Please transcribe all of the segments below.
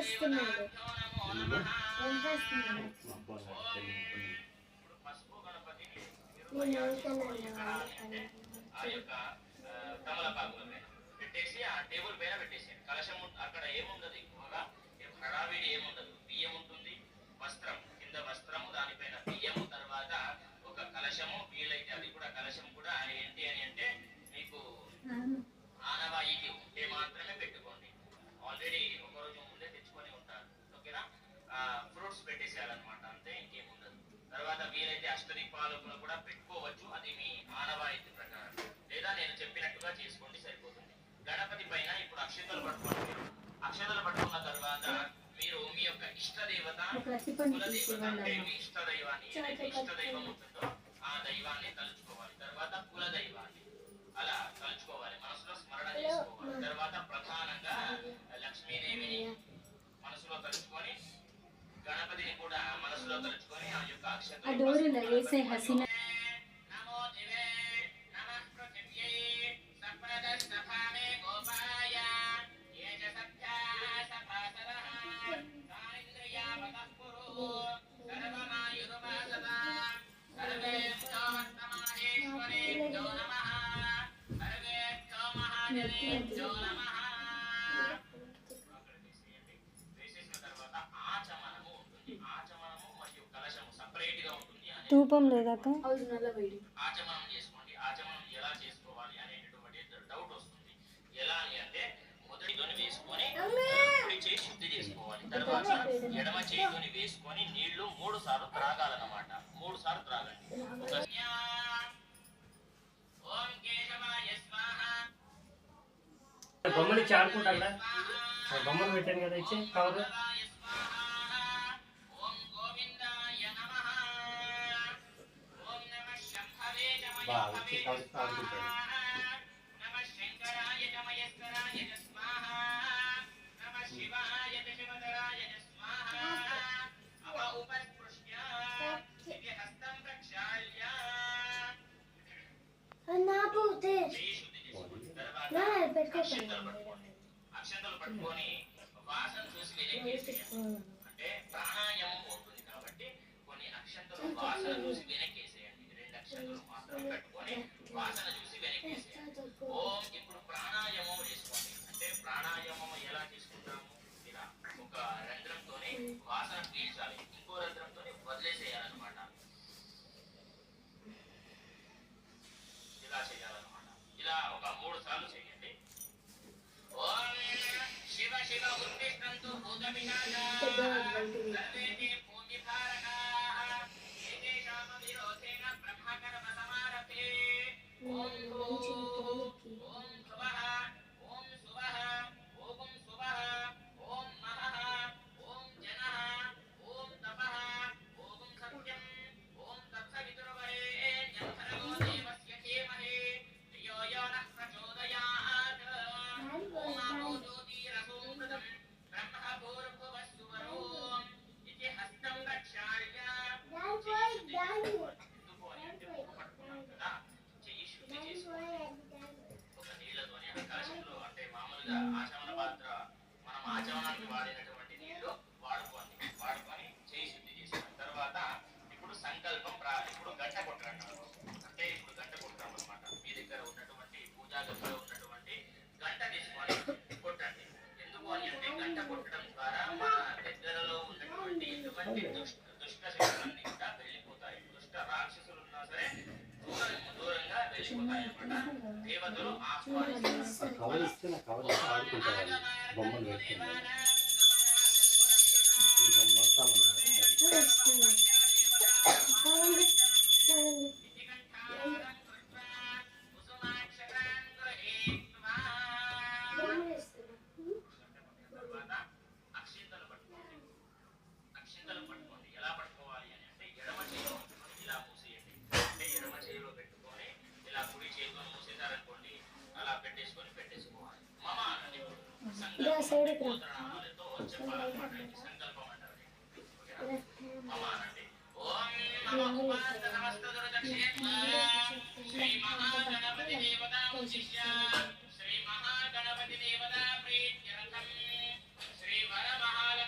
చేస్తున్నాడు పెట్టేసి ఆ టేబుల్ పైన పెట్టేసాను. కలశం అక్కడ ఏముండదు, ఎక్కువగా హడావిడి ఏముండదు. బియ్యం ఉంటుంది, వస్త్రం కింద వస్త్రము, దానిపైన బియ్యము, తర్వాత ఒక కలశము. వీలైతే అది కూడా కలశం కూడా ఏంటి అని అంటే మీకు ఆనవాయితీ ఉంటే మాత్రమే పెట్టుకోండి. ఆల్రెడీ ఒక రోజు ముందే తెచ్చుకొని ఉంటారు, ఓకేనా. ఫ్రూట్స్ పెట్టేసేయాలన్నమాట, అంతే, ఇంకేముండదు. తర్వాత వీలైతే అష్టదిక్పాలకులు కూడా పెట్టుకోవచ్చు, అది మీ ఆనవాయితీ ప్రకారం, లేదా నేను చెప్పినట్టుగా చేసుకోండి, సరిపోతుంది. గణపతి పైన ఇప్పుడు అక్షతలు పట్టుకోండి. అక్షతలు పట్టుకున్న తర్వాత మీరు మీ యొక్క ఇష్ట దేవత, కులదేవత, అంటే మీ ఇష్ట దైవాన్ని, ఏదైతే ఇష్ట దైవం ఉంటుందో ఆ దైవాన్ని తలుచుకోవాలి. తర్వాత కుల దైవాన్ని అలా తలుచుకోవాలి, మనసులో స్మరణ చేసుకోవాలి. తర్వాత ప్రధానంగా లక్ష్మీదేవిని మనసులో తలుచుకొని, గణపతిని కూడా మనసులో తలుచుకొని ఆ యొక్క అక్షతలు ధూపం లేదాక ఆచమనం చేసుకోండి. ఆచమనం ఎలా చేసుకోవాలి అనేటటువంటి డౌట్ వస్తుంది. ఎలా అని అంటే మొదటితోని వేసుకొని కుడి చేయి శుద్ధి చేసుకోవాలి. తర్వాత ఎడమ చేయితోని వేసుకొని నీళ్లు 3 సార్లు త్రాగాలన్నమాట. 3 సార్లు త్రాగండి. ఓం కేశవాయ స్వాహ. బొమ్మలు ఇచ్చి ఆడుకుంటా కదా, బొమ్మలు పెట్టాను కదా, ఇచ్చి కవర్. అక్షంతలు పట్టుకొని వాసన చూసి వెనక్కేసేయండి. అంటే ప్రాణాయామం ఉంటుంది కాబట్టి కొన్ని అక్షంతలు వాసన చూసి వెనక్కేసేయండి. 2 అక్షంతలు మాత్రం పెట్టుకొని వాసన చూసి వెనక్కేసేయండి. ఓం. ఇప్పుడు ప్రాణాయామం చేసుకోండి. అంటే ప్రాణాయామం ఎలా చేసుకుంటాము, ఇలా ఒక రంధ్రంతోనే వాసన పీల్చాలి, ఇంకో రంధ్రంతోనే వదిలేసేయాలన్నమాట. ఇలా చేయాలన్నమాట. ఇలా ఒక 3 సార్లు చేయండి. ఓం శివ శివ ఉత్తిష్టంతు భూతపిశాచాః సర్వేతి భూమిభారకాః ఏతేషాం విరోధేన బ్రహ్మకర్మ సమారభే. ఓం భూః ఓం భువః ఓం సువః ఓం సువః ఓం మహః ఓం జనః ఓం తపః ఓం సత్యం ఓం తత్సవితుర్వరేణ్యం భర్గో దేవస్య ధీమహి ధియో యో నః ప్రచోదయాత్. ఓం ఆపో జ్యోతిరసోమృతం బ్రహ్మ భూర్భువస్సు వరోం ఇతి హస్తం రక్షాయ. ఎందుకు అని అంటే పట్టుకున్నాం కదా, చెయ్యి శుద్ధి చేసుకోండి. ఒక నీళ్ళతోని ఆకాశంలో, అంటే మామూలుగా ఆచమన పాత్ర, మనం ఆచమనానికి వాడినటువంటి నీళ్లు వాడుకొని చెయ్యి శుద్ధి చేసుకోండి. తర్వాత ఇప్పుడు సంకల్పం ఇప్పుడు గంట కొట్టండి. అంటే ఇప్పుడు గంట కొట్టాం అనమాట. మీ దగ్గర ఉన్నటువంటి పూజా గదిలో ఉన్నటువంటి గంట తీసుకొని కొట్టండి. ఎందుకు అని అంటే గంట కొట్టడం ద్వారా మన దగ్గరలో ఉన్నటువంటి ఎటువంటి దుష్ట శక్తులన్నీ కూడా వెళ్ళిపోతాయి. దుష్ట రాక్షసులు ఉన్నా సరే దూరంగా వెళ్ళిపోతాయి అన్నమాట. దేవతలు ఆహ్వానిస్తారు. అక్షింతలు పట్టుకోండి. ఎలా పట్టుకోవాలి అని అంటే ఎడమ చేతిలో ఇలా మూసేయండి. అంటే ఎడమ చేతిలో పెట్టుకొని ఇలా కుడి చేతిలో మూసేసారనుకోండి, అలా పెట్టేసుకోవాలి. మమ అనండి. సంకల్పనామాలతో చెప్పాలన్నమాట. సంకల్పం అంటారు. మమ అనండి. ఓం నమో ఉపాస సమస్త దుర్దక్షిణ శ్రీ మహాగణపతి దేవతా ఉద్దిశ్య శ్రీ మహాగణపతి దేవతా ప్రీత్యర్థం శ్రీ వరమహాల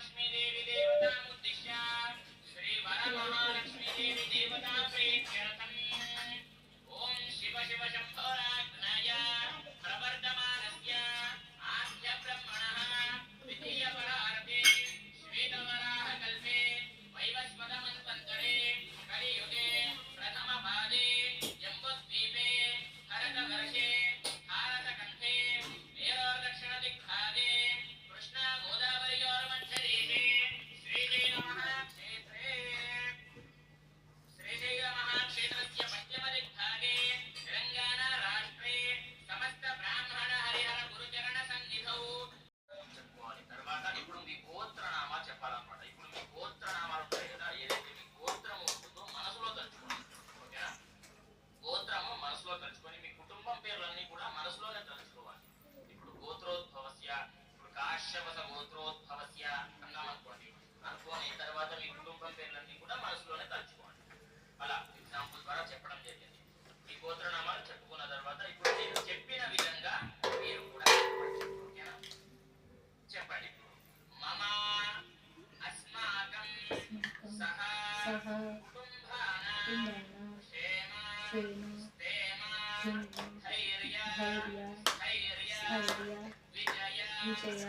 విజయ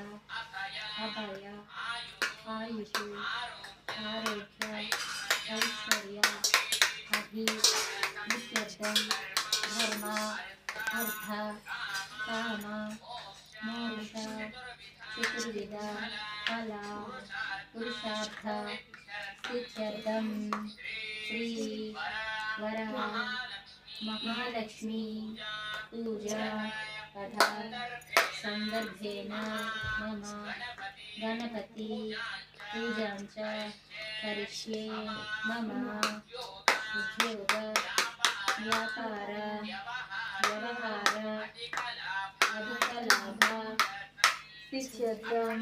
అభయ ఆయుషు ఆరోగ్య ఐశ్వర్య అభి నిత్యర్థం ధర్మ అర్థ కామ మోక్ష చతుర్విధ ఫల పురుషార్థ సిద్ధ్యర్థం శ్రీ వర మహాలక్ష్మి పూజా తథా సందర్భేన మమ గణపతి పూజాం చ కరిష్యే మమ ఉద్యోగ వ్యాపార వ్యవహార అధికలాభ సిద్ధ్యర్థం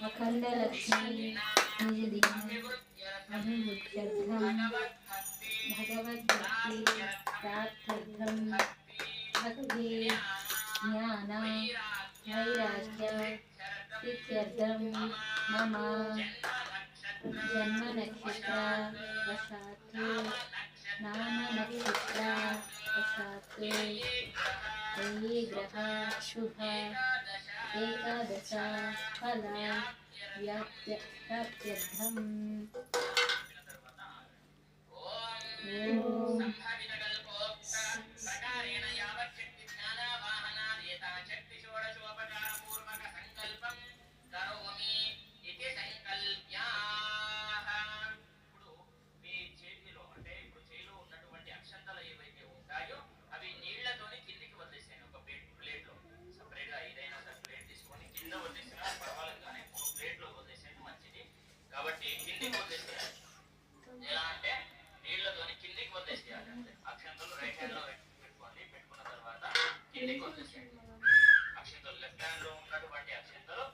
అఖండలక్ష్మి నిధిం అభివృద్ధ్యర్థం భగవద్భక్తి ప్రాప్త్యర్థం భక్తి జ్ఞాన వైరాగ్య సిద్ధ్యర్థం మమ జన్మ నక్షత్ర వశాత్ నామ నక్షత్ర వశాత్ ఏ గ్రహ శుభ ఏకాదశ ఫల ప్రాప్త్యర్థం ఓం కాబట్టి కిందికి వదిలేసేయాలి. ఎలా అంటే నీళ్లతోని కిందికి వదిలేసేయాలి. అంతే. అక్షంతలు రైట్ హ్యాండ్ లో పెట్టుకోండి. పెట్టుకున్న తర్వాత కిందికి వదిలేసేయండి. అక్షంతలు లెఫ్ట్ హ్యాండ్ లో ఉన్నటువంటి అక్షంతలు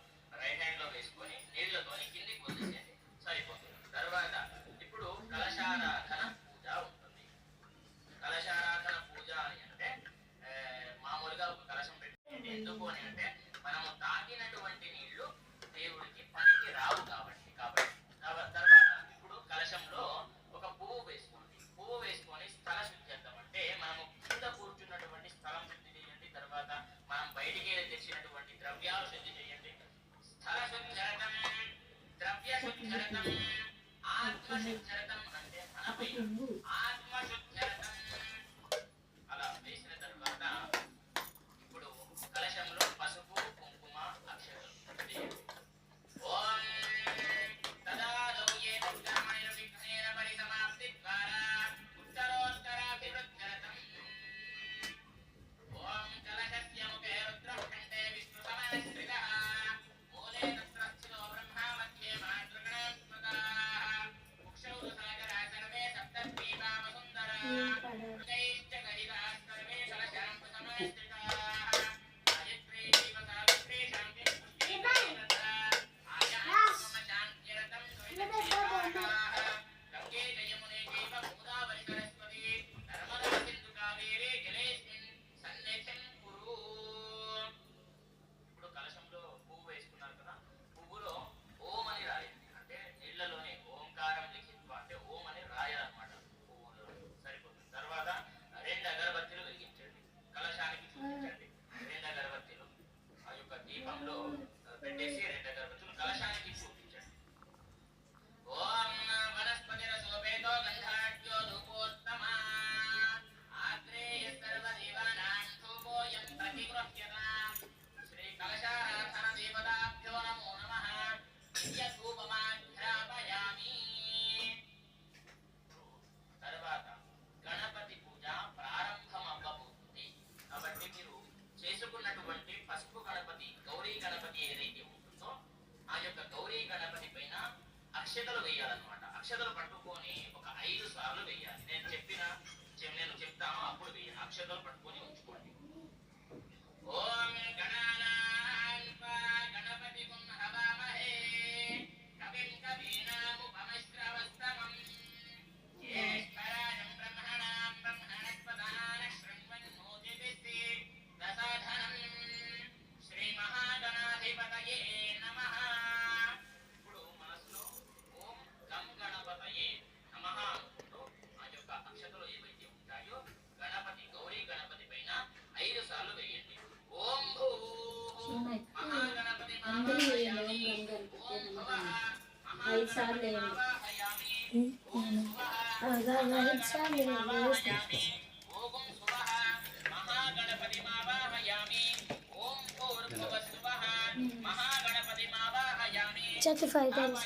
రైట్ హ్యాండ్ లో వేసుకొని నీళ్లతోని కిందికి వదిలేసేయండి. సరిపోతుంది. తర్వాత ఇప్పుడు కలశారాధన పూజ ఉంటుంది. కలశారాధన పూజ అంటే మామూలుగా ఒక కలశం పెట్టి ఎందుకు అని అంటే మనము తాగినటువంటి నీళ్లు దేవుడికి పనికి రావు కాబట్టి తర్వాత ఇప్పుడు కలశంలో ఒక పువ్వు వేసుకోండి. పువ్వు వేసుకొని స్థల శుద్ధి చేద్దాం. అంటే మనము కింద కూర్చున్నటువంటి స్థలం శుద్ధి చేయండి. తర్వాత మనం బయటికి తెచ్చినటువంటి ద్రవ్యాలు శుద్ధి చేయండి. స్థల శుద్ధరతం, ద్రవ్య శుద్ధరతం, ఆత్మశుద్ధరతం అంటే మనపై ఆత్మశుద్ధరతం. అలా వేసిన తర్వాత ఇప్పుడు కలశంలో పసుపు కుంకుమ అక్షరాలు వేయండి. ఓం పెట్టేసి రెండు అగరబత్తులు కలశానికి చూపించండి. ఓం వనస్పతి రసోపేతో గంధాఢ్యో ధూపోత్తమ ఆగ్నేయ సర్వదేవానాం ధూపోయం ప్రతిగృహ్యతాం శ్రీ కలశారాధన దేవతాభ్యో నమో నమః ధూపమాఘ్రాపయామి. తర్వాత గణపతి పూజ ప్రారంభం అవ్వబోతుంది. కాబట్టి మీరు చేసుకున్నటువంటి పసుపు గణపతి గౌరీ గణపతి ఏదైతే ఉంటుందో ఆ యొక్క గౌరీ గణపతి పైన అక్షతలు వేయాలన్నమాట. అక్షతలు పట్టుకొని ఒక 5 సార్లు వేయాలి. నేను చెప్తాను అప్పుడు వేయాలి. అక్షతలు పట్టుకొని ఉంచుకోండి. ఓం గణానాన్పా గణపతిం హవామహే కవిం కవీనాముపమశ్రవస్తమం జ్యేష్ఠరాజం బ్రహ్మణాం బ్రహ్మణస్పదాన శృణ్వన్నోతిభిः దశాధనం శ్రీ మహాగణాధిపతయే నమః. ఇప్పుడు మనసులో ఓం గం గణపతయే నమః అంటూ ఆ యొక్క అక్షతలు ఏవైతే ఉంటాయో గణపతి గౌరీ గణపతి పైన 5 సార్లు వేయండి. ఓం లేదు. Check 5 times.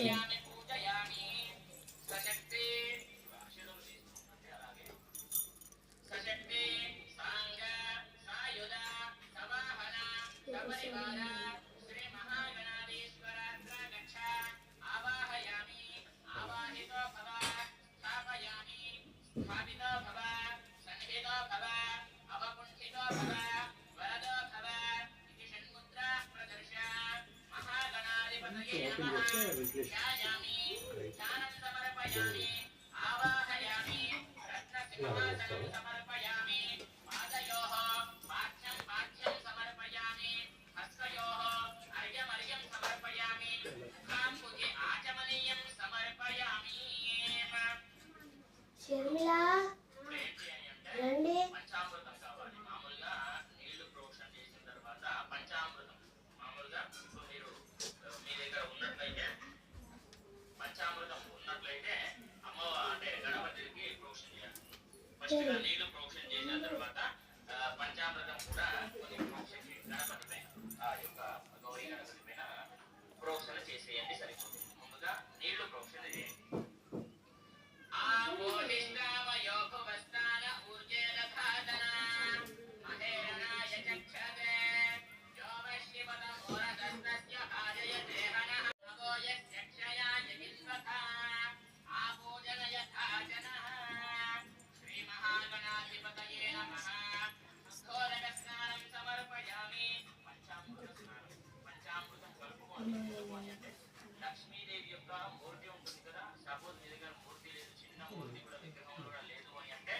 Sharmila, రండి. పంచామృతం కావాలి. మామూలుగా నీళ్లు ప్రోక్షణ చేసిన తర్వాత పంచామృతం మామూలుగా ఇప్పుడు మీరు మీ దగ్గర ఉన్నట్లయితే పంచామృతం ఉన్నట్లయితే అంటే గణపతికి ప్రోక్షణ చేయాలి. ఫస్ట్ గా నీళ్లు ప్రోక్షణ చేసిన తర్వాత పంచామృతం కూడా కొన్ని ప్రోక్షణ గణపతి పైన ఆ యొక్క గౌరీ గణపతి పైన ప్రోక్షణ చేసేయండి సరిపోతుంది. ముందుగా నీళ్లు ప్రోక్షణ చేయండి. లక్ష్మీదేవి యొక్క మూర్తి ఉంటుంది కదా, సపోజ్ మీ దగ్గర మూర్తి లేదు, చిన్న మూర్తి కూడా విగ్రహం కూడా లేదు అని అంటే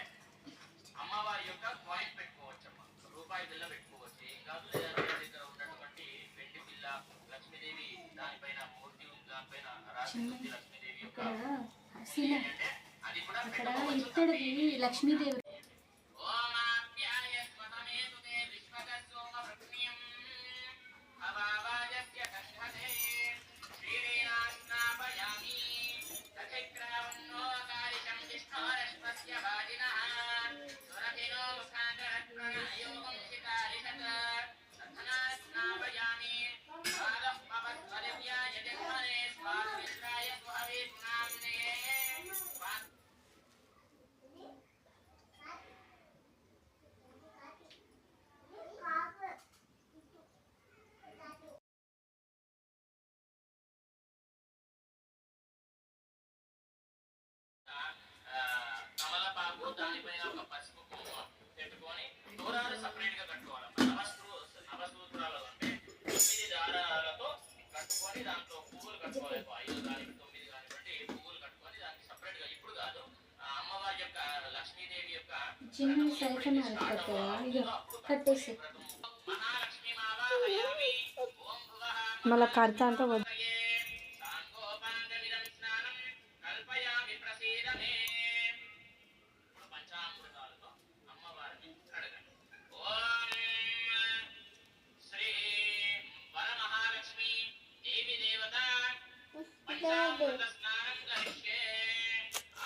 అమ్మవారి యొక్క కాయిన్ పెట్టుకోవచ్చమ్మా, రూపాయి బిల్ల పెట్టుకోవచ్చు, ఏం కాదు. లేదా మీ దగ్గర ఉన్నటువంటి వెండి బిల్ల లక్ష్మీదేవి దానిపైన మూర్తి ఉంది, దానిపైన రాసి ఉంది లక్ష్మీదేవి యొక్క అంటే అది కూడా పెట్టుకోవచ్చు. లక్ష్మీదేవి తమలపాకు దానిపైన ఒక పసుపు కుంకుమ పెట్టుకొని దూరాలు సపరేట్ గా కట్టుకోవాలి. నవసూత్రాలు అంటే 9 దారాలతో కట్టుకొని దాంట్లో పువ్వులు కట్టుకోవాలి. 5 కానీ 9 కానివ్వండి పువ్వులు కట్టుకొని దానికి సపరేట్ గా. ఇప్పుడు కాదు, అమ్మవారి యొక్క లక్ష్మీదేవి యొక్క చిన్న సైతం కట్టేసి మహాలక్ష్మి మావాహయామి ఓం భువః మళ్ళా కడతా అంటే సాంగోపాంగమిదం స్నానం కల్పయామి ప్రసీదమే. ఇప్పుడు పంచామృతాలతో అమ్మవారిని కడగండి. ఓం శ్రీ వరమహాలక్ష్మి దేవి దేవత పంచామృత స్నానం కరిష్యే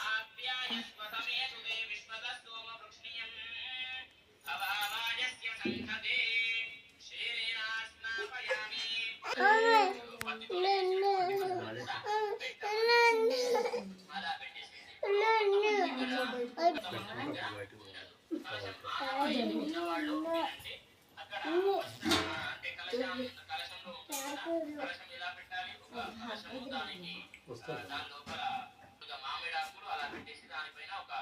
ఆప్యాయస్వతమే సుదే విశ్వద స్తోమ వృక్ష్ణియం అవావాయస్య సంఘదే క్షీరేణ స్నాపయామి. ఉన్నవాళ్ళు వినండి. అక్కడ అంటే కలశంలో కలశం ఎలా పెట్టాలి, ఒక కలశము దానికి దాని లోపల మామిడాకులు అలా పెట్టేసి దానిపైన ఒక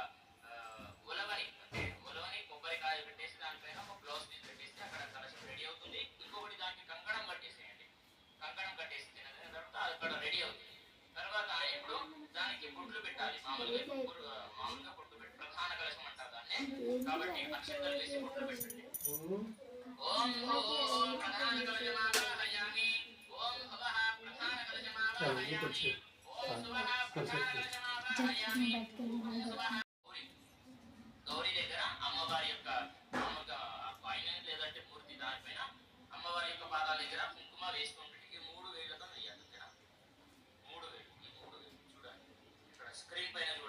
ఉలవని అంటే ఉలవని కొబ్బరికాయ పెట్టేసి దానిపైన ఒక బ్లౌజ్ పీస్ పెట్టేసి అక్కడ కలశం రెడీ అవుతుంది. ఇంకొకటి దానికి కంకణం కట్టేసేయండి. కంకణం కట్టేసి తినగిన తర్వాత అక్కడ రెడీ అవుతుంది. తర్వాత ఇప్పుడు దానికి బొట్లు పెట్టాలి. మామూలుగా బొట్లు పెట్టి ప్రధాన కలశం అంటారు దాన్ని. కాబట్టి అక్షంతలు వేసి బొట్లు పెట్టండి. ఓం ప్రధాన కలశమావాహయామి ఓం భవః ప్రధాన కలశమావాహయామి ఓం శుభః ప్రధాన కలశమావాహయామి ఓం శుభః. గౌరీ దగ్గర అమ్మవారి యొక్క కాయిన్ లేదంటే మూర్తి దానిపైన అమ్మవారి యొక్క పాదాల దగ్గర కుంకుమ వేసుకుంటే 3 వేళ్లతో వేయాలి. 3 వేలు, ఈ 3 వేలు స్క్రీన్ పైన